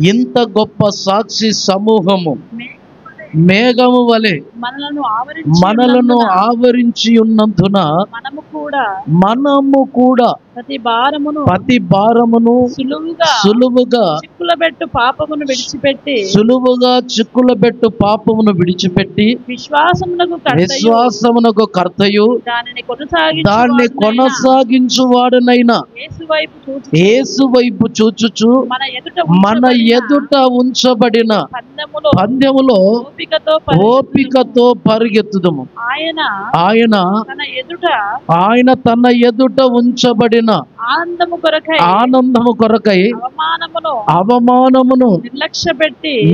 ఇంత గొప్ప సాక్షి సమూహము మేఘము వలె మనలను ఆవరించి ఉన్నందున మనము కూడా ప్రతి భారమును సులువుగా చిక్కులబెట్టు పాపమును విడిచిపెట్టి విశ్వాసమునకు కర్తయు దాన్ని కొనసాగించువాడునైనా యేసు వైపు చూచుచు మన ఎదుట ఉంచబడిన పందెములో ఓపికతో పరిగెత్తుదము. ఆయన తన ఎదుట ఉంచబడిన ఆనందము కొరకై అవమానమును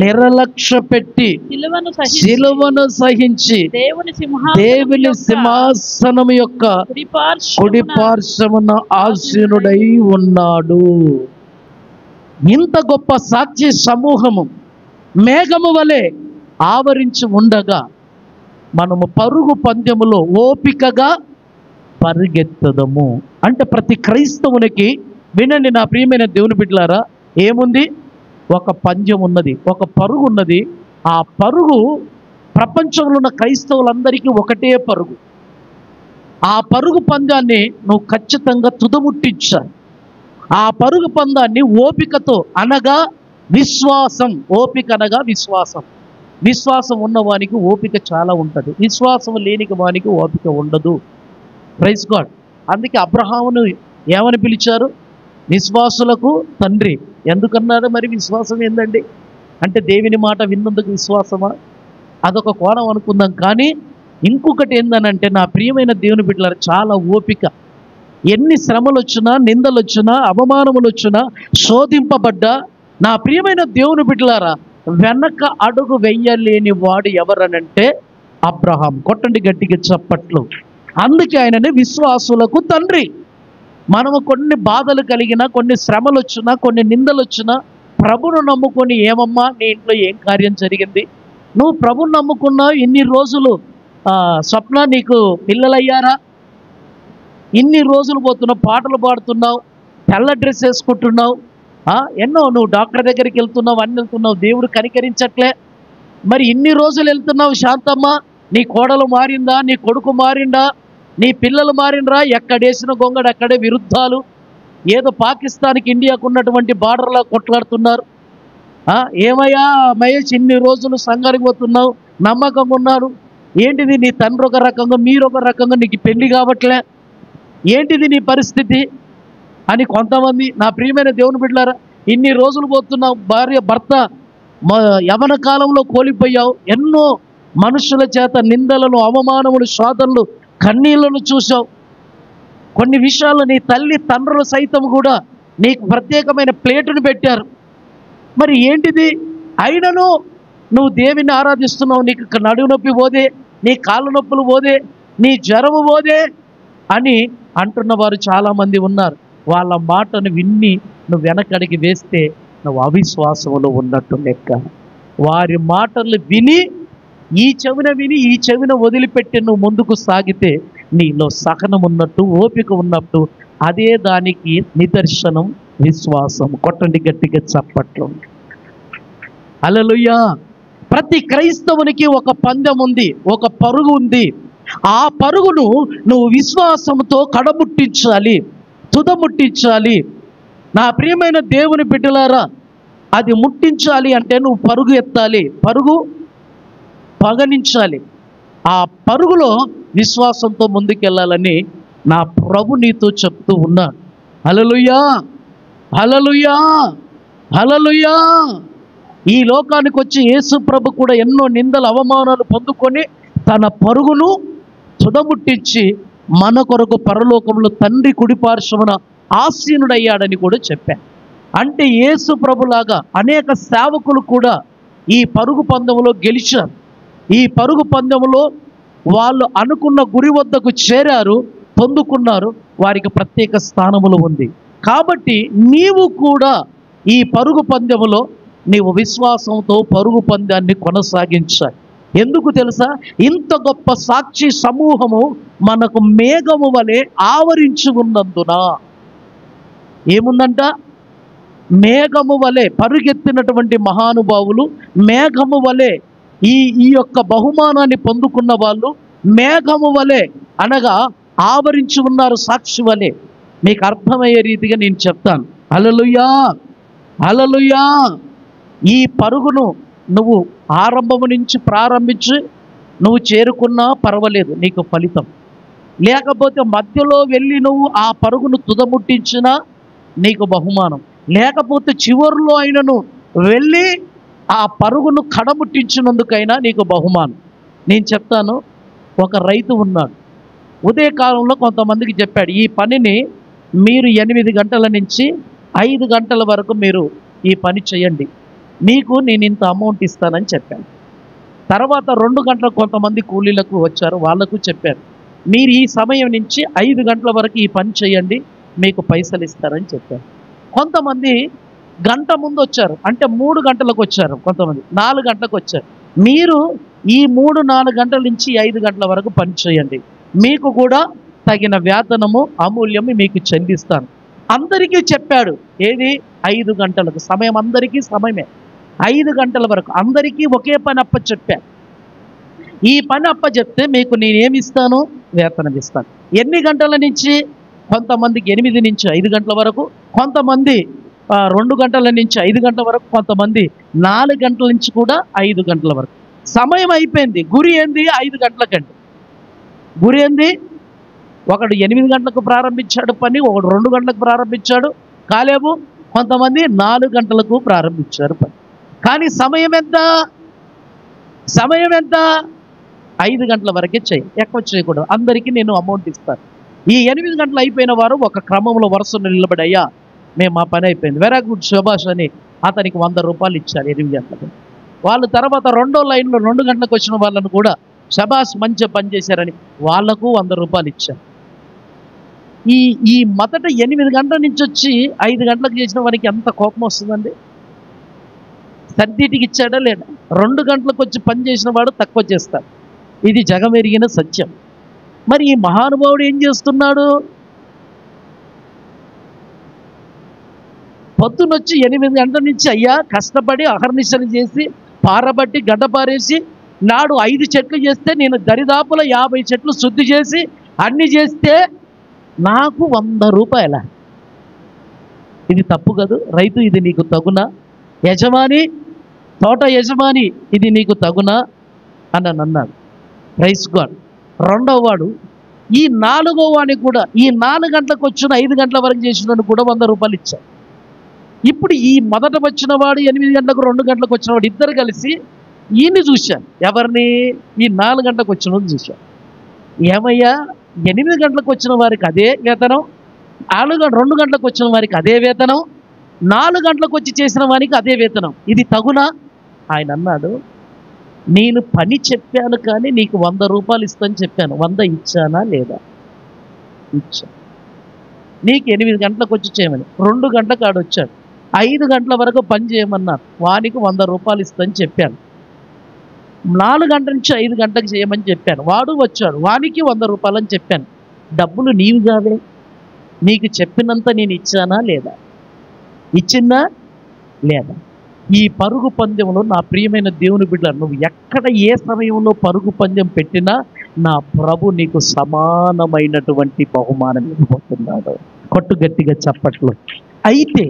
నిర్లక్ష్యపెట్టి సిలువను సహించి దేవుని సింహాసనము యొక్క కుడి పార్శ్వమున ఆసీనుడై ఉన్నాడు. ఇంత గొప్ప సాక్షి సమూహము మేఘము వలె ఆవరించి ఉండగా మనము పరుగు పందెములో ఓపికగా పరిగెత్తదము. అంటే ప్రతి క్రైస్తవునికి, వినండి నా ప్రియమైన దేవుని బిడ్డలారా, ఏముంది? ఒక పందెం ఉన్నది, ఒక పరుగు ఉన్నది. ఆ పరుగు ప్రపంచంలో ఉన్న క్రైస్తవులందరికీ ఒకటే పరుగు. ఆ పరుగు పందాన్ని నువ్వు ఖచ్చితంగా తుదముట్టించాలి. ఆ పరుగు పందాన్ని ఓపికతో, అనగా విశ్వాసం, ఓపిక అనగా విశ్వాసం. విశ్వాసం ఉన్నవానికి ఓపిక చాలా ఉంటుంది, విశ్వాసం లేని వానికి ఓపిక ఉండదు. Praise God. అందుకే అబ్రహామును ఏమని పిలిచారు? విశ్వాసులకు తండ్రి. ఎందుకన్నారు? మరి విశ్వాసం ఏందండి అంటే దేవుని మాట విన్నందుకు విశ్వాసమా? అదొక కోణం అనుకుందాం. కానీ ఇంకొకటి ఏందనంటే, నా ప్రియమైన దేవుని బిడ్డలారా, చాలా ఓపిక. ఎన్ని శ్రమలు వచ్చినా, నిందలు వచ్చినా, అవమానములు వచ్చినా, శోధింపబడ్డా, నా ప్రియమైన దేవుని బిడ్డలారా, వెనక అడుగు వెయ్యలేని వాడు ఎవరనంటే అబ్రహాం. కొట్టండి గట్టిగా చప్పట్లు. అందుకే ఆయనని విశ్వాసులకు తండ్రి. మనము కొన్ని బాధలు కలిగినా, కొన్ని శ్రమలు వచ్చినా, కొన్ని నిందలు వచ్చినా, ప్రభును నమ్ముకొని, ఏమమ్మా నీ ఇంట్లో ఏం కార్యం జరిగింది? నువ్వు ప్రభుని నమ్ముకున్నావు ఇన్ని రోజులు, స్వప్న నీకు పిల్లలయ్యారా? ఇన్ని రోజులు పోతున్నావు, పాటలు పాడుతున్నావు, తెల్ల డ్రెస్ వేసుకుంటున్నావు, ఎన్నో నువ్వు డాక్టర్ దగ్గరికి వెళ్తున్నావు, అన్ని వెళ్తున్నావు, దేవుడు కనికరించట్లే. మరి ఇన్ని రోజులు వెళ్తున్నావు శాంతమ్మ, నీ కోడలు మారిందా? నీ కొడుకు మారిందా? నీ పిల్లలు మారిండ్రా? ఎక్కడేసిన గొంగడు అక్కడే విరుద్ధాలు. ఏదో పాకిస్తాన్కి ఇండియాకు ఉన్నటువంటి బార్డర్లో కొట్లాడుతున్నారు. ఏమయ్యా మహేష్, ఇన్ని రోజులు సంఘానికి పోతున్నావు, నమ్మకంగా ఉన్నారు, ఏంటిది నీ తండ్రి ఒక రకంగా, మీరు ఒక రకంగా, నీకు పెళ్లి కావట్లే, ఏంటిది నీ పరిస్థితి అని కొంతమంది, నా ప్రియమైన దేవుని బిడ్డలారా, ఇన్ని రోజులు పోతున్నావు, భార్య భర్త యవన కాలంలో కోల్పోయావు, ఎన్నో మనుషుల చేత నిందలను, అవమానములు, శోధనలు, కన్నీళ్లను చూసావు. కొన్ని విషయాల్లో నీ తల్లి తండ్రులు సైతం కూడా నీకు ప్రత్యేకమైన ప్లేటును పెట్టారు. మరి ఏంటిది? అయినను నువ్వు దేవుని ఆరాధిస్తున్నావు, నీకు నడుము నొప్పి పోదే, నీ కాళ్ళ నొప్పులు పోదే, నీ జ్వరము పోదే అని అంటున్న వారు చాలామంది ఉన్నారు. వాళ్ళ మాటను విన్ని నువ్వు వెనకడికి వేస్తే నువ్వు అవిశ్వాసంలో ఉన్నట్టు లెక్క. వారి మాటలు విని ఈ చెవిన వదిలిపెట్టి నువ్వు ముందుకు సాగితే నీలో సహనం ఉన్నట్టు, ఓపిక ఉన్నట్టు. అదే దానికి నిదర్శనం విశ్వాసం. కొట్టండి గట్టిగా చప్పట్లు. హల్లెలూయా. ప్రతి క్రైస్తవునికి ఒక పందెం ఉంది, ఒక పరుగు ఉంది. ఆ పరుగును నువ్వు విశ్వాసంతో కడముట్టించాలి, తుదముట్టించాలి. నా ప్రియమైన దేవుని బిడ్డలారా, అది ముట్టించాలి అంటే నువ్వు పరుగు ఎత్తాలి, పరుగు పగనించాలి. ఆ పరుగులో విశ్వాసంతో ముందుకెళ్ళాలని నా ప్రభు నీతో చెప్తూ ఉన్నాడు. హల్లెలూయా, హల్లెలూయా, హల్లెలూయా. ఈ లోకానికి వచ్చి యేసు ప్రభు కూడా ఎన్నో నిందలు, అవమానాలు పొందుకొని తన పరుగును తుదముట్టించి మన కొరకు పరలోకంలో తండ్రి కుడిపార్శ్వమున ఆసీనుడయ్యాడని కూడా చెప్పాను. అంటే యేసు ప్రభులాగా అనేక సేవకులు కూడా ఈ పరుగు పందెంలో గెలిచారు. ఈ పరుగు పందెంలో వాళ్ళు అనుకున్న గురి వద్దకు చేరారు, పొందుకున్నారు, వారికి ప్రత్యేక స్థానములు ఉంది. కాబట్టి నీవు కూడా ఈ పరుగు పందెంలో నీవు విశ్వాసంతో పరుగు పందాన్ని కొనసాగించాలి. ఎందుకు తెలుసా? ఇంత గొప్ప సాక్షి సమూహము మనకు మేఘము వలె ఆవరించి ఉన్నందున. ఏముందంట? మేఘము వలె పరుగెత్తినటువంటి మహానుభావులు, మేఘము వలె ఈ యొక్క బహుమానాన్ని పొందుకున్న వాళ్ళు మేఘము వలె అనగా ఆవరించి ఉన్నారు, సాక్షి వలె. మీకు అర్థమయ్యే రీతిగా నేను చెప్తాను. హల్లెలూయా, హల్లెలూయా. ఈ పరుగును నువ్వు ఆరంభము నుంచి ప్రారంభించి నువ్వు చేరుకున్నా పర్వాలేదు, నీకు ఫలితం. లేకపోతే మధ్యలో వెళ్ళి నువ్వు ఆ పరుగును తుదముట్టించినా నీకు బహుమానం. లేకపోతే చివరిలో అయినను వెళ్ళి ఆ పరుగును కడముట్టించినందుకైనా నీకు బహుమానం. నేను చెప్తాను, ఒక రైతు ఉన్నాడు. ఉదయకాలంలో కొంతమందికి చెప్పాడు, ఈ పనిని మీరు 8 గంటల నుంచి 5 గంటల వరకు మీరు ఈ పని చేయండి, మీకు నేను ఇంత అమౌంట్ ఇస్తానని చెప్పాను. తర్వాత 2 గంటలకు కొంతమంది కూలీలకు వచ్చారు, వాళ్ళకు చెప్పారు, మీరు ఈ సమయం నుంచి 5 గంటల వరకు ఈ పని చేయండి, మీకు పైసలు ఇస్తారని చెప్పారు. కొంతమంది గంట ముందు వచ్చారు, అంటే 3 గంటలకు వచ్చారు, కొంతమంది 4 గంటలకు వచ్చారు. మీరు ఈ 3-4 గంటల నుంచి 5 గంటల వరకు పని చేయండి, మీకు కూడా తగిన వేతనము అమూల్యము మీకు చెల్లిస్తాను. అందరికీ చెప్పాడు. ఏది? 5 గంటలకు సమయం, అందరికీ సమయమే. 5 గంటల వరకు అందరికీ ఒకే పని అప్పచెప్పాను. ఈ పని అప్పచెప్తే మీకు నేనేమి ఇస్తాను? వేతనం ఇస్తాను. ఎన్ని గంటల నుంచి? కొంతమందికి 8 నుంచి 5 గంటల వరకు, కొంతమంది 2 గంటల నుంచి 5 గంటల వరకు, కొంతమంది 4 గంటల నుంచి కూడా 5 గంటల వరకు. సమయం అయిపోయింది. గురి ఏంది? 5 గంటలకండి. గురి ఏంది? ఒకడు 8 గంటలకు ప్రారంభించాడు పని, ఒకడు 2 గంటలకు ప్రారంభించాడు కాలేబు, కొంతమంది 4 గంటలకు ప్రారంభించారు పని. కానీ సమయం ఎంత? సమయం ఎంత? 5 గంటల వరకే చేయి, ఎక్కువ చేయకూడదు. అందరికీ నేను అమౌంట్ ఇస్తాను. ఈ 8 గంటలు అయిపోయిన వారు ఒక క్రమంలో వరుసను నిలబడి, అయ్యా మేము మా పని అయిపోయింది, వెరీ గుడ్, శభాష్ అని అతనికి 100 రూపాయలు ఇచ్చారు 8 గంటలకు. వాళ్ళు తర్వాత 2వ లైన్లో 2 గంటలకు వచ్చిన వాళ్ళను కూడా శభాష్ మంచిగా పని చేశారని వాళ్లకు 100 రూపాయలు ఇచ్చారు. ఈ మొదట 8 గంటల నుంచి వచ్చి 5 గంటలకు చేసిన వారికి ఎంత కోపం వస్తుందండి? సర్దిటికి ఇచ్చాడా లేదా? 2 గంటలకు వచ్చి పని చేసిన వాడు తక్కువ చేస్తాడు. ఇది జగమెరిగిన సత్యం. మరి ఈ మహానుభావుడు ఏం చేస్తున్నాడు? పొద్దునొచ్చి 8 గంటల నుంచి అయ్యా కష్టపడి అహర్నిశలు చేసి పారబట్టి గడ్డ పారేసి, నాడు 5 చెట్లు చేస్తే నేను దరిదాపుల 50 చెట్లు శుద్ధి చేసి అన్ని చేస్తే నాకు 100 రూపాయల. ఇది తప్పు కాదు. రైతు, ఇది నీకు తగునా? యజమాని, తోట యజమాని, ఇది నీకు తగునా అని అన్నాడు. Praise God. 2వ వాడు, ఈ 4వ వాడికి కూడా ఈ 4 గంటలకు వచ్చిన 5 గంటల వరకు చేసిన కూడా 100 రూపాయలు ఇచ్చారు. ఇప్పుడు ఈ మొదట వచ్చిన వాడు 8 గంటలకు 2 గంటలకు వచ్చిన వాడు ఇద్దరు కలిసి ఈయన్ని చూశారు. ఎవరిని? ఈ 4 గంటలకు వచ్చిన వాడిని చూశారు. ఏమయ్యా, 8 గంటలకు వచ్చిన వారికి అదే వేతనం, 2 గంటలకు వచ్చిన వారికి అదే వేతనం, 4 గంటలకు వచ్చి చేసిన వారికి అదే వేతనం, ఇది తగునా? ఆయన అన్నాడు, నేను పని చెప్పాను కానీ నీకు 100 రూపాయలు ఇస్తాను చెప్పాను, 100 ఇచ్చానా లేదా? ఇచ్చా. నీకు 8 గంటలకు వచ్చి చేయమని 2 గంటలకు ఆడు వచ్చాడు, 5 గంటల వరకు పని చేయమన్నారు, వానికి 100 రూపాయలు ఇస్తాను చెప్పాను. 4 గంటల నుంచి 5 గంటలకు చేయమని చెప్పాను, వాడు వచ్చాడు, వానికి 100 రూపాయలు అని చెప్పాను. డబ్బులు నీవు కావే, నీకు చెప్పినంత నేను ఇచ్చానా లేదా? ఇచ్చిందా లేదా? ఈ పరుగు పందెంలో నా ప్రియమైన దేవుని బిడ్డ, నువ్వు ఎక్కడ ఏ సమయంలో పరుగు పందెం పెట్టినా నా ప్రభు నీకు సమానమైనటువంటి బహుమానం ఇవ్వబోతున్నాడు. కొట్టు గట్టిగా చప్పట్లు. అయితే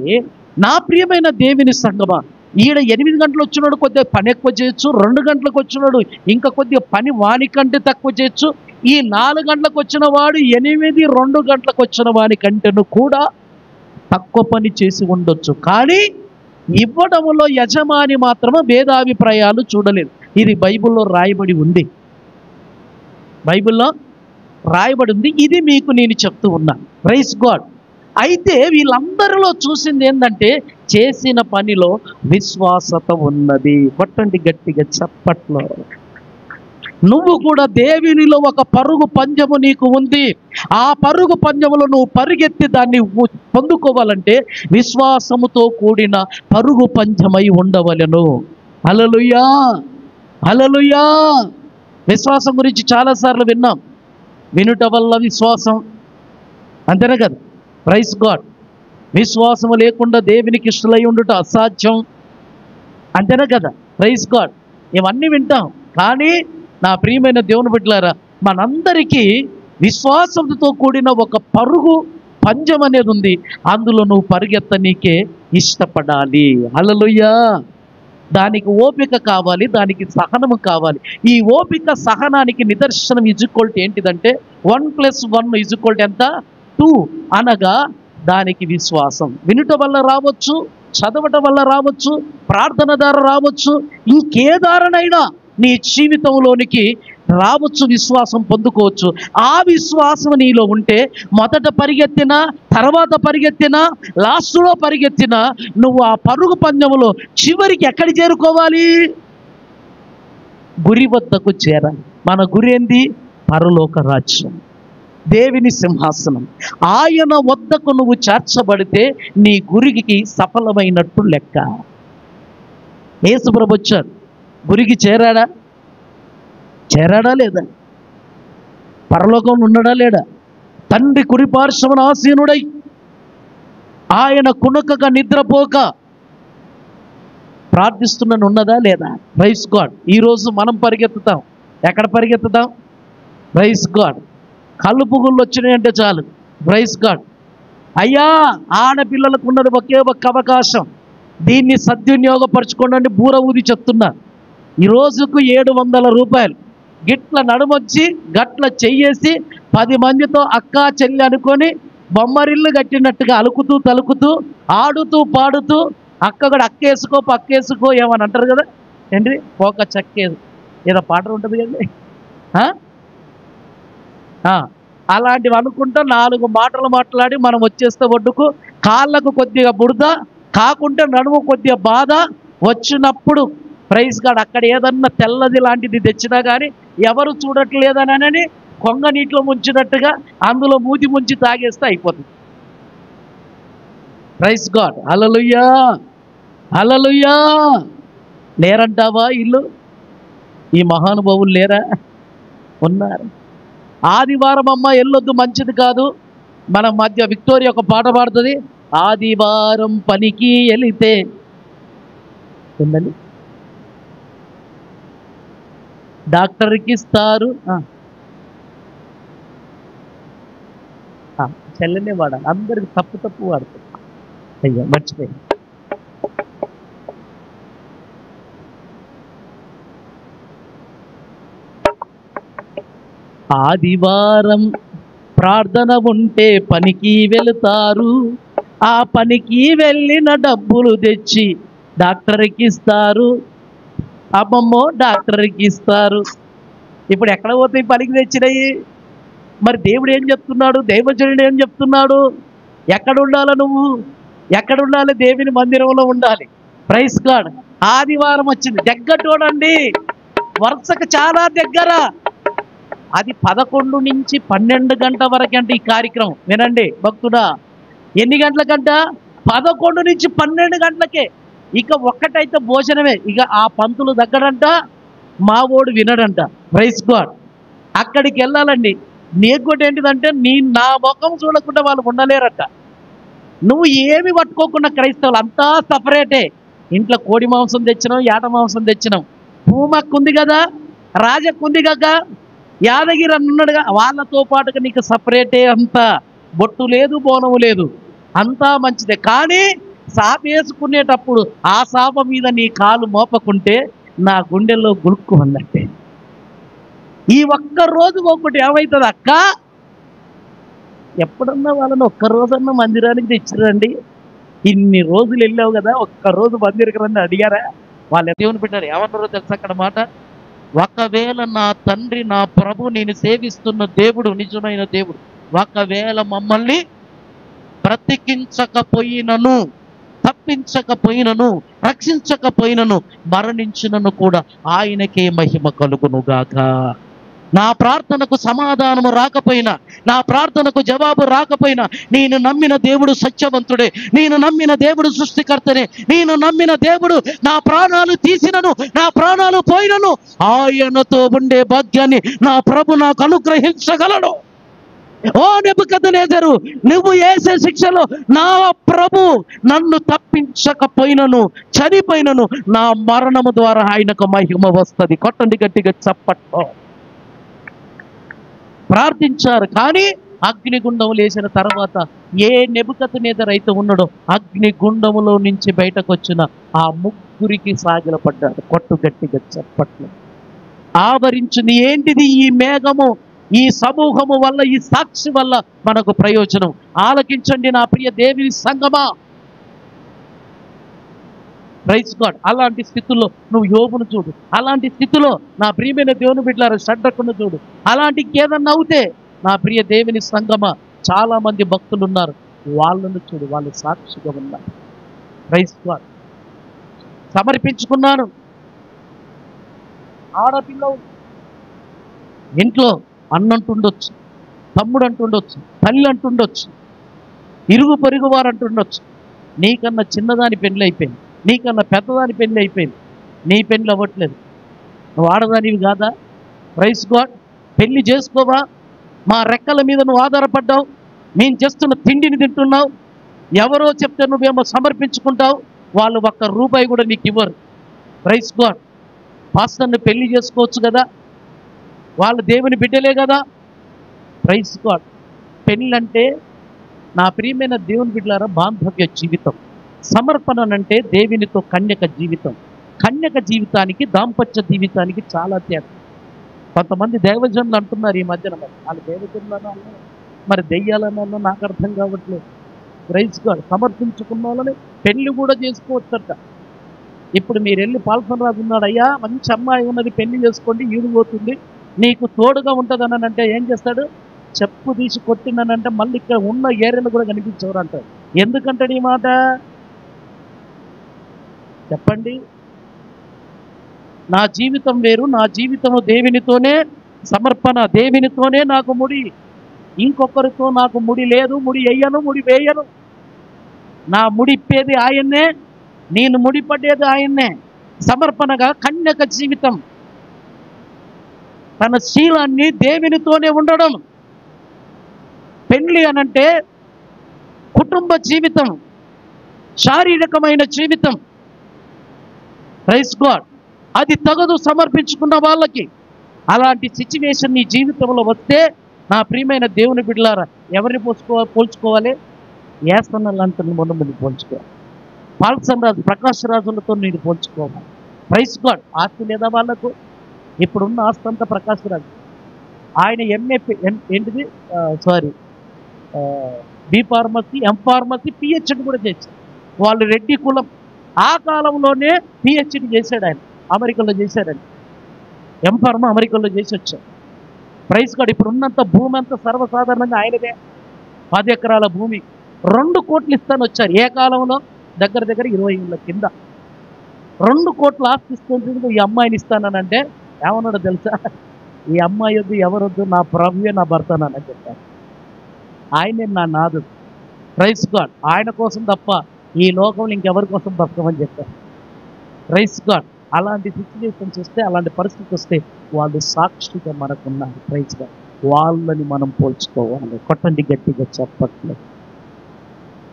నా ప్రియమైన దేవుని సంగమా, ఈడ 8 గంటలు వచ్చినాడు కొద్దిగా పని ఎక్కువ చేయొచ్చు, 2 గంటలకు వచ్చినాడు ఇంకా కొద్దిగా పని వానికంటే తక్కువ చేయొచ్చు, ఈ 4 గంటలకు వచ్చిన వాడు 2 గంటలకు వచ్చిన వానికంటేను కూడా తక్కువ పని చేసి ఉండొచ్చు. కానీ ఇవ్వడంలో యజమాని మాత్రమే భేదాభిప్రాయాలు చూడలేదు. ఇది బైబిల్లో రాయబడి ఉంది, బైబిల్లో రాయబడి ఉంది. ఇది మీకు నేను చెప్తూ ఉన్నాను. Praise God. అయితే వీళ్ళందరిలో చూసింది ఏంటంటే చేసిన పనిలో విశ్వాసత ఉన్నది. కొట్టండి గట్టిగా చప్పట్లో. నువ్వు కూడా దేవునిలో ఒక పరుగు పందెము నీకు ఉంది. ఆ పరుగు పందెములో నువ్వు పరిగెత్తి దాన్ని పొందుకోవాలంటే విశ్వాసముతో కూడిన పరుగు పందెమై ఉండవలెను. హల్లెలూయా, హల్లెలూయా. విశ్వాసం గురించి చాలాసార్లు విన్నాం. వినుట వల్ల విశ్వాసం, అంతేనా కదా? Praise God. విశ్వాసము లేకుండా దేవునికి ఇష్టలై ఉండుట అసాధ్యం, అంతేనా కదా? Praise God. ఇవన్నీ వింటాం, కానీ నా ప్రియమైన దేవుని బిడ్డలారా, మనందరికీ విశ్వాసంతో కూడిన ఒక పరుగు పంజం అనేది ఉంది. అందులో నువ్వు పరిగెత్తనీకే ఇష్టపడాలి. హల్లెలూయా. దానికి ఓపిక కావాలి, దానికి సహనము కావాలి. ఈ ఓపిక సహనానికి నిదర్శనం ఈక్వల్ టు ఏంటిదంటే 1+1 ఈక్వల్ టు ఎంత? 2. అనగా దానికి విశ్వాసం వినుట వల్ల రావచ్చు, చదవటం వల్ల రావచ్చు, ప్రార్థన ద్వారా రావచ్చు, ఇంకే దారనైనా నీ జీవితంలోనికి రావచ్చు, విశ్వాసం పొందుకోవచ్చు. ఆ విశ్వాసం నీలో ఉంటే మొదట పరిగెత్తినా, తర్వాత పరిగెత్తినా, లాస్ట్లో పరిగెత్తినా నువ్వు ఆ పరుగు పందెంలో చివరికి ఎక్కడికి చేరుకోవాలి? గురి వద్దకు చేరాలి. మన గురి ఏంది? పరలోక రాజ్యం, దేవుని సింహాసనం. ఆయన వద్దకు నువ్వు చేర్చబడితే నీ గురికి సఫలమైనట్టు లెక్క. యేసుప్రభు వచ్చాడు, గురికి చేరాడా? చేరాడా లేదా? పరలోకంలో ఉన్నాడా లేడా? తండ్రి కుడిపార్శ్వమున ఆసీనుడై ఆయన కునుకక నిద్రపోక ప్రార్థిస్తున్నాను ఉన్నదా లేదా? Praise God. ఈరోజు మనం పరిగెత్తుతాం. ఎక్కడ పరిగెత్తుతాం? Praise God. కళ్ళు పుగుళ్ళు వచ్చినాయంటే చాలు, ప్రైజ్ గాడ్. అయ్యా, ఆడపిల్లలకు ఉన్నది ఒకే ఒక్క అవకాశం, దీన్ని సద్వినియోగపరచుకోండి. బూర ఊది చెప్తున్నా. ఈ రోజుకు 700 రూపాయలు. గిట్ల నడుమొచ్చి గట్ల చెయ్యేసి 10 మందితో అక్క చెల్లి అనుకొని బొమ్మరిల్లు కట్టినట్టుగా అలుకుతూ తలుకుతూ ఆడుతూ పాడుతూ, అక్క కూడా అక్కేసుకో పక్కేసుకో ఏమని అంటారు కదా ఏంటి, పోక చక్కేది ఏదో పాట ఉంటుంది కదండి. అలాంటివి అనుకుంటా 4 మాటలు మాట్లాడి మనం వచ్చేస్తే ఒడ్డుకు, కాళ్ళకు కొద్దిగా బురద కాకుంటే నడుము కొద్దిగా బాధ వచ్చినప్పుడు ప్రైజ్ గాడ్ అక్కడ ఏదన్నా తెల్లది లాంటిది తెచ్చినా కానీ ఎవరు చూడట్లేదనని కొంగ నీటిలో ముంచినట్టుగా అందులో మూతి ముంచి తాగేస్తే అయిపోతుంది. Praise God. హల్లెలూయా, హల్లెలూయా. లేరంటావా ఇల్లు? ఈ మహానుభావులు లేరా? ఉన్నారు. ఆదివారం అమ్మ వెళ్ళొద్దు, మంచిది కాదు. మన మధ్య విక్టోరియా ఒక పాట పాడుతుంది, ఆదివారం పనికి వెళితే ఉందండి డాక్టర్కి ఇస్తారు. చెల్లెనే వాడాలి, అందరికి తప్పు వాడుతుంది. అయ్యా మర్చిపోయి. ఆదివారం ప్రార్థన ఉంటే పనికి వెళుతారు, ఆ పనికి వెళ్ళిన డబ్బులు తెచ్చి డాక్టర్కి ఇస్తారు. అమ్మమ్మో డాక్టర్కి ఇస్తారు. ఇప్పుడు ఎక్కడ పోతాయి పనికి తెచ్చినాయి? మరి దేవుడు ఏం చెప్తున్నాడు? దైవజనుడు ఏం చెప్తున్నాడు? ఎక్కడ ఉండాలి నువ్వు? ఎక్కడ ఉండాలి? దేవుని మందిరంలో ఉండాలి. Praise God. ఆదివారం వచ్చింది, దగ్గర చూడండి, వరుసకు చాలా దగ్గర. అది 11 నుంచి 12 గంటల వరకు అంటే ఈ కార్యక్రమం. వినండి భక్తుడా, ఎన్ని గంటలకంట? 11 నుంచి 12 గంటలకే. ఇక ఒక్కటైతే భోజనమే. ఇక ఆ పంతులు దగ్గడంట, మావోడు వినడంట. Praise God. అక్కడికి వెళ్ళాలండి. నీకోటి ఏంటిదంటే నా ముఖం చూడకుండా వాళ్ళు ఉండలేరట. నువ్వు ఏమి పట్టుకోకుండా క్రైస్తవులు అంతా సపరేటే. ఇంట్లో కోడి మాంసం తెచ్చినాం, యాట మాంసం తెచ్చినాం. భూమక్కు ఉంది కదా, రాజక్కు ఉంది కదా, యాదగిరి అన్నాడుగా, వాళ్ళతో పాటుగా నీకు సపరేటే. అంతా బొట్టు లేదు, బోనము లేదు, అంతా మంచిదే. కానీ సాప వేసుకునేటప్పుడు ఆ సాప మీద నీ కాలు మోపకుంటే నా గుండెల్లో గులుక్కు అన్నట్టే. ఈ ఒక్కరోజు ఒకటి ఏమవుతుంది అక్క? ఎప్పుడన్నా వాళ్ళని ఒక్కరోజన్నా మందిరానికి తెచ్చిరండి. ఇన్ని రోజులు వెళ్ళావు కదా, ఒక్కరోజు మందిరికి రండి అడిగారా? వాళ్ళు దేవుని పెట్టారు. ఏమన్నారో తెలుసా అక్కడ మాట? ఒకవేళ నా తండ్రి, నా ప్రభు, నేను సేవిస్తున్న దేవుడు నిజమైన దేవుడు, ఒకవేళ మమ్మల్ని బ్రతికించకపోయినను, తప్పించకపోయినను, రక్షించకపోయినను, మరణించినను కూడా ఆయనకే మహిమ కలుగునుగాక. నా ప్రార్థనకు సమాధానము రాకపోయినా, నా ప్రార్థనకు జవాబు రాకపోయినా, నేను నమ్మిన దేవుడు సత్యవంతుడే, నేను నమ్మిన దేవుడు సృష్టికర్తనే, నేను నమ్మిన దేవుడు నా ప్రాణాలు తీసినను, నా ప్రాణాలు పోయినను ఆయనతో ఉండే భాగ్యాన్ని నా ప్రభు నాకు అనుగ్రహించగలడు. ఓ నెబుకద్నెజరు, నువ్వు వేసే శిక్షలో నా ప్రభు నన్ను తప్పించకపోయినను, చనిపోయినను, నా మరణము ద్వారా ఆయనకు మహిమ వస్తుంది. కొట్టండి గట్టిగా చప్పట్లో. ప్రార్థించారు, కానీ అగ్నిగుండం లేచిన తర్వాత ఏ నెబుకద్నెజరు అయితే ఉన్నాడో అగ్నిగుండములో నుంచి బయటకు వచ్చిన ఆ ముగ్గురికి సాగిలపడ్డాడు. కొట్టు గట్టిగా చప్పట్లు. ఆవరించింది ఏంటిది? ఈ మేఘము, ఈ సమూహము వల్ల, ఈ సాక్షి వల్ల మనకు ప్రయోజనం. ఆలకించండి నా ప్రియ దేవుని సంగమా. Praise God. అలాంటి స్థితిలో నువ్వు యోబును చూడు, అలాంటి స్థితిలో నా ప్రియమైన దేవుని బిడ్డలారా షడ్రకును చూడు. అలాంటి ఏదన్నా అవుతే నా ప్రియ దేవుని సంగమా, చాలా మంది భక్తులు ఉన్నారు, వాళ్ళను చూడు, వాళ్ళు సాక్షిగా ఉన్నారు. Praise God. సమర్పించుకున్నాను. ఆడపిల్ల ఇంట్లో అన్నంటుండొచ్చు, తమ్ముడు అంటుండొచ్చు, తల్లి అంటుండొచ్చు, ఇరుగు పొరుగు వారు అంటుండొచ్చు, నీకన్నా చిన్నదాని పెళ్ళి అయిపోయింది, నీకన్నా పెద్దదాని పెళ్ళి అయిపోయింది, నీ పెళ్ళి అవ్వట్లేదు, నువ్వు ఆడదానివి కాదా? Praise God. పెళ్లి చేసుకోవా? మా రెక్కల మీద నువ్వు ఆధారపడ్డావు, మేము చేస్తున్న తిండిని తింటున్నావు, ఎవరో చెప్తే నువ్వేమో సమర్పించుకుంటావు, వాళ్ళు ఒక్క రూపాయి కూడా నీకు ఇవ్వరు. Praise God. పాస్టర్ని పెళ్లి చేసుకోవచ్చు కదా, వాళ్ళు దేవుని బిడ్డలే కదా. Praise God. పెళ్ళంటే నా ప్రియమైన దేవుని బిడ్డలారా బాంధవ్య జీవితం. సమర్పణ అంటే దేవునితో కన్యక జీవితం. కన్యక జీవితానికి, దాంపత్య జీవితానికి చాలా తేడా. కొంతమంది దైవజనులు అంటున్నారు ఈ మధ్యన, మరి వాళ్ళు దైవజనులను మరి దెయ్యాలన్నా నాకు అర్థం కావట్లేదు. Praise God. సమర్పించుకున్న వాళ్ళని పెళ్లి కూడా చేసుకోవచ్చట. ఇప్పుడు మీరు వెళ్ళి పాల్సనరాజు ఉన్నాడు, అయ్యా మంచి అమ్మాయి ఉన్నది, పెళ్లి చేసుకోండి, ఈడిపోతుంది, నీకు తోడుగా ఉంటుందని అంటే ఏం చేస్తాడు? చెప్పు తీసి కొట్టినానంటే మళ్ళీ ఇక్కడ ఉన్న ఏరియాలు కూడా కనిపించవరు అంటారు. ఎందుకంటాడు ఈ మాట చెప్పండి? నా జీవితం వేరు, నా జీవితము దేవునితోనే సమర్పణ, దేవునితోనే నాకు ముడి, ఇంకొకరితో నాకు ముడి లేదు, ముడి వేయను, ముడి వేయను. నా ముడిప్పేది ఆయన్నే, నేను ముడిపడేది ఆయన్నే. సమర్పణగా కన్యక జీవితం, తన శీలాన్ని దేవునితోనే ఉండడం. పెళ్లి అనంటే కుటుంబ జీవితం, శారీరకమైన జీవితం. Praise God. అది తగదు సమర్పించుకున్న వాళ్ళకి. అలాంటి సిచ్యువేషన్ నీ జీవితంలో వస్తే నా ప్రియమైన దేవుని బిడ్డలారా, ఎవరిని పోల్చుకోవాలి? ఏసన్న లాంటి మొన్న పోల్చుకోవాలి. పాల్సన్ రాజు, ప్రకాశ్ రాజులతో నేను పోల్చుకోవాలి. Praise God. ఆస్తి లేదా వాళ్ళకు? ఇప్పుడున్న ఆస్తి అంతా ప్రకాశ్ రాజు. ఆయన ఏంటిది B pharmacy, M pharmacy, PhD కూడా చేశారు. వాళ్ళు రెడ్డి కులం. ఆ కాలంలోనే పిహెచ్డి చేశాడు ఆయన, అమెరికాలో చేశాడండి. ఎం ఫార్మా అమెరికాలో చేసి వచ్చాడు. Praise God. ఇప్పుడు ఉన్నంత భూమి అంతా సర్వసాధారణంగా ఆయనదే. 10 ఎకరాల భూమి 2 కోట్లు ఇస్తాను వచ్చారు. ఏ కాలంలో? దగ్గర 20 ఏళ్ళ కింద 2 కోట్ల ఆస్తి ఇస్తుంది. ఈ అమ్మాయిని ఇస్తానంటే ఏమన్నాడో తెలుసా? ఈ అమ్మాయి వద్దు, ఎవరొద్దు, నా ప్రభువే నా భర్తనని చెప్పారు. ఆయనే నా నాదు. Praise God. ఆయన కోసం తప్ప ఈ లోకంలో ఇంకెవరి కోసం బతకమని చెప్పారు. Praise God. అలాంటి సిచ్యువేషన్స్ వస్తే, అలాంటి పరిస్థితి వస్తే వాళ్ళు సాక్షిగా మనకున్నారు. Praise God. వాళ్ళని మనం పోల్చుకోవాలి. కొట్టండి గట్టిగా చెప్పట్లు.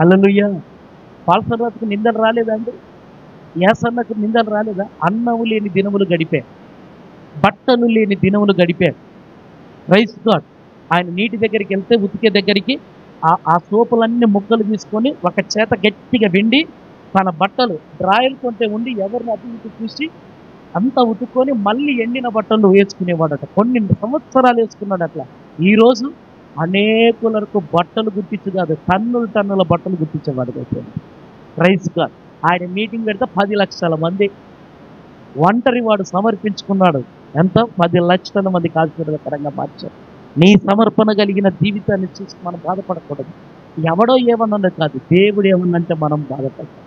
హల్లెలూయా. పాల్సరాజుకు నిందలు రాలేదండి? యాసన్నకు నిందలు రాలేదా? అన్నము లేని దినములు గడిపాడు, బట్టలు లేని దినములు గడిపాడు. Praise God. ఆయన నీటి దగ్గరికి వెళ్తే ఉతికే దగ్గరికి ఆ సోపులన్నీ ముక్కలు తీసుకొని ఒక చేత గట్టిగా వెండి తన బట్టలు డ్రాయలు కొంటే ఉండి ఎవరిని అటు ఇటు చూసి అంతా ఉతుక్కొని మళ్ళీ ఎండిన బట్టలు వేసుకునేవాడట. కొన్ని సంవత్సరాలు వేసుకున్నాడు అట్లా. ఈరోజు అనేకులకు బట్టలు గుర్తించు కాదు, టన్నుల బట్టలు గుర్తించేవాడు అయిపోయింది. Praise God. ఆయన మీటింగ్ పెడితే 10 లక్షల మంది. ఒంటరి వాడు సమర్పించుకున్నాడు. ఎంత? 10 లక్షల మందికి ఆశీర్వాదకరంగా మార్చారు. నీ సమర్పణ కలిగిన జీవితాన్ని చూసి మనం బాధపడకూడదు. ఎవడో ఏమన్నది కాదు, దేవుడు ఏమన్నంటే మనం బాధపడతాం.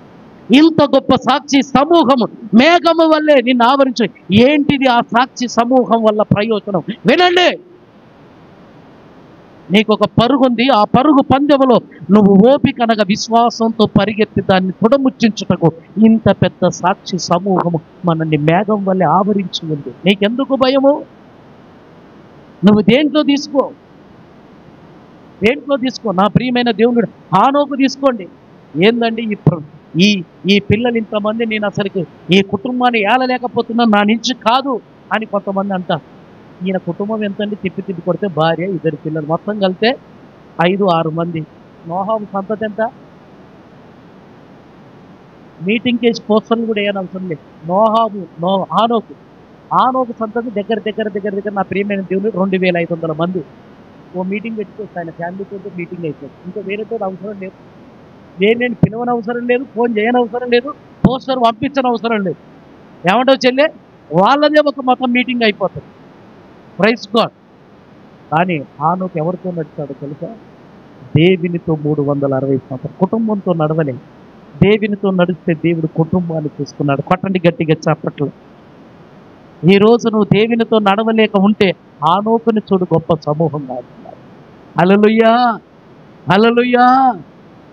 ఇంత గొప్ప సాక్షి సమూహము మేఘము వల్లే నిన్ను ఆవరించు. ఏంటిది ఆ సాక్షి సమూహం వల్ల ప్రయోజనం? వినండి. నీకు ఒక పరుగు ఉంది. ఆ పరుగు పందెములో నువ్వు ఓపిక అనగా విశ్వాసంతో పరిగెత్తి దాన్ని తుడముచ్చించుటకు ఇంత పెద్ద సాక్షి సమూహము మనల్ని మేఘం వల్లే ఆవరించి ఉంది. నీకెందుకు భయము? నువ్వు దేంట్లో తీసుకో. దేంట్లో తీసుకో, నా ప్రియమైన దేవుడు హానోకు తీసుకోండి. ఏందండి ఈ ఈ పిల్లలు ఇంతమంది, నేను అసలుకి ఈ కుటుంబాన్ని ఏలలేకపోతున్నా, నా నుంచి కాదు అని కొంతమంది అంటారు. ఈయన కుటుంబం ఎంతండి? తిప్పి కొడితే భార్య, 2 పిల్లలు, మొత్తం కలితే 5-6 మంది. నోహాము సంతతి ఎంత? మీటింగ్ చేసి పోస్టర్లు కూడా ఏమైనా అవసరం లేదు. ఆనోకు సంతతి దగ్గర నా ప్రియమైన దేవుడు 2500 మంది. ఓ మీటింగ్ పెట్టుకోవచ్చు, ఆయన ఫ్యామిలీతో మీటింగ్ అయిపోతుంది. ఇంకా వేరేతో అవసరం లేదు. నేను పిలవని అవసరం లేదు, ఫోన్ చేయని అవసరం లేదు, పోస్టర్ పంపించని అవసరం లేదు. ఏమంటావు చెల్లె? వాళ్ళదే ఒక మొత్తం మీటింగ్ అయిపోతుంది. Praise God. కానీ ఆనోకు ఎవరితో నడుస్తాడో తెలుసా? దేవునితో 360 సంవత్సరాలు. కుటుంబంతో నడవలే, దేవునితో నడిస్తే దేవుడు కుటుంబాన్ని చూసుకున్నాడు. కొట్టండి గట్టిగా చప్పట్లు. ఈ రోజు నువ్వు దేవునితో నడవలేక ఉంటే ఆనోకుని చూడు, గొప్ప సమూహం కాదు. హల్లెలూయా, హల్లెలూయా.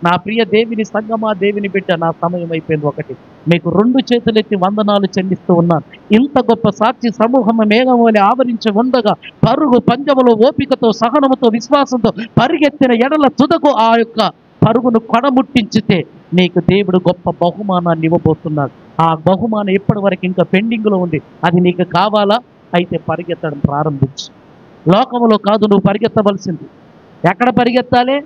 నా ప్రియ దేవుని సంగమా, దేవుని బిడ్డ, నా సమయం అయిపోయింది. ఒకటి మీకు 2 చేతులెత్తి వందనాలు చెల్లిస్తూ ఉన్నాను. ఇంత గొప్ప సాక్షి సమూహం మేఘం వలె ఆవరించి ఉండగా పరుగు పందెములో ఓపికతో, సహనముతో, విశ్వాసంతో పరిగెత్తిన ఎడల తుదకు ఆ యొక్క పరుగును కొడముట్టించితే నీకు దేవుడు గొప్ప బహుమానాన్ని ఇవ్వబోతున్నాడు. ఆ బహుమానం ఇప్పటి వరకు ఇంకా పెండింగ్లో ఉంది. అది నీకు కావాలా? అయితే పరిగెత్తడం ప్రారంభించు. లోకములో కాదు నువ్వు పరిగెత్తవలసింది. ఎక్కడ పరిగెత్తాలి?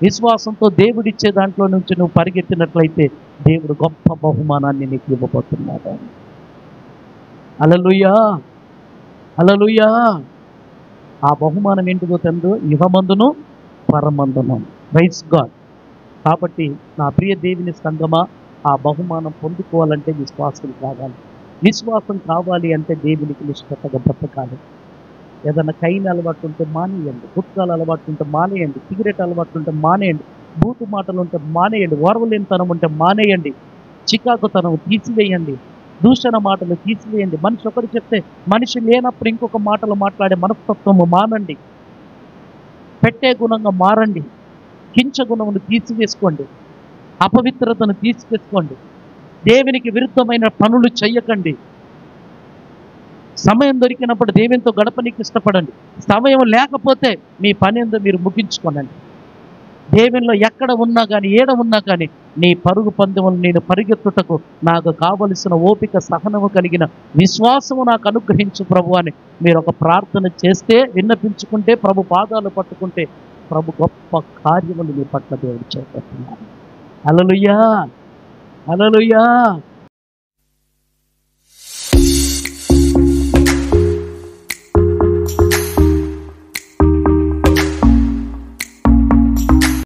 విశ్వాసంతో దేవుడిచ్చే దాంట్లో నుంచి నువ్వు పరిగెత్తినట్లయితే దేవుడు గొప్ప బహుమానాన్ని నీకు ఇవ్వబోతున్నాడు. హల్లెలూయా, హల్లెలూయా. ఆ బహుమానం ఏంటిదో తెలుసు, యుగమందును పరమందును. Praise God. కాబట్టి నా ప్రియ దేవుని సంగమా, ఆ బహుమానం పొందుకోవాలంటే విశ్వాసం కావాలి. విశ్వాసం కావాలి అంటే దేవునికి నిష్కృతగా బ్రతకాలి. ఏదైనా కైన అలవాటు ఉంటే మానేయండి, గుట్కాల అలవాటు ఉంటే మానేయండి, సిగరెట్ అలవాటు ఉంటే మానేయండి, బూతు మాటలు ఉంటే మానేయండి, ఓర్వలేనితనం ఉంటే మానేయండి, చికాకుతనం తీసివేయండి, దూషణ మాటలు తీసివేయండి. మనిషి ఒకటి చెప్తే మనిషి లేనప్పుడు ఇంకొక మాటలు మాట్లాడే మనస్తత్వము మానండి. పెట్టే గుణంగా మారండి. కించ గుణమును తీసివేసుకోండి. అపవిత్రతను తీసివేసుకోండి. దేవునికి విరుద్ధమైన పనులు చెయ్యకండి. సమయం దొరికినప్పుడు దేవునితో గడపనికి ఇష్టపడండి. సమయం లేకపోతే మీ పని ఏందో మీరు ముగించుకోనండి. దేవునిలో ఎక్కడ ఉన్నా కానీ, ఏడ ఉన్నా కానీ, నీ పరుగు పందెములు నేను పరిగెత్తుటకు నాకు కావలసిన ఓపిక, సహనము కలిగిన విశ్వాసము నాకు అనుగ్రహించు ప్రభు అని మీరు ఒక ప్రార్థన చేస్తే, విన్నపించుకుంటే, ప్రభు పాదాలు పట్టుకుంటే ప్రభు గొప్ప కార్యములు మీ పట్ల దేవుడు చేపడుతున్నారు. హల్లెలూయా, హల్లెలూయా.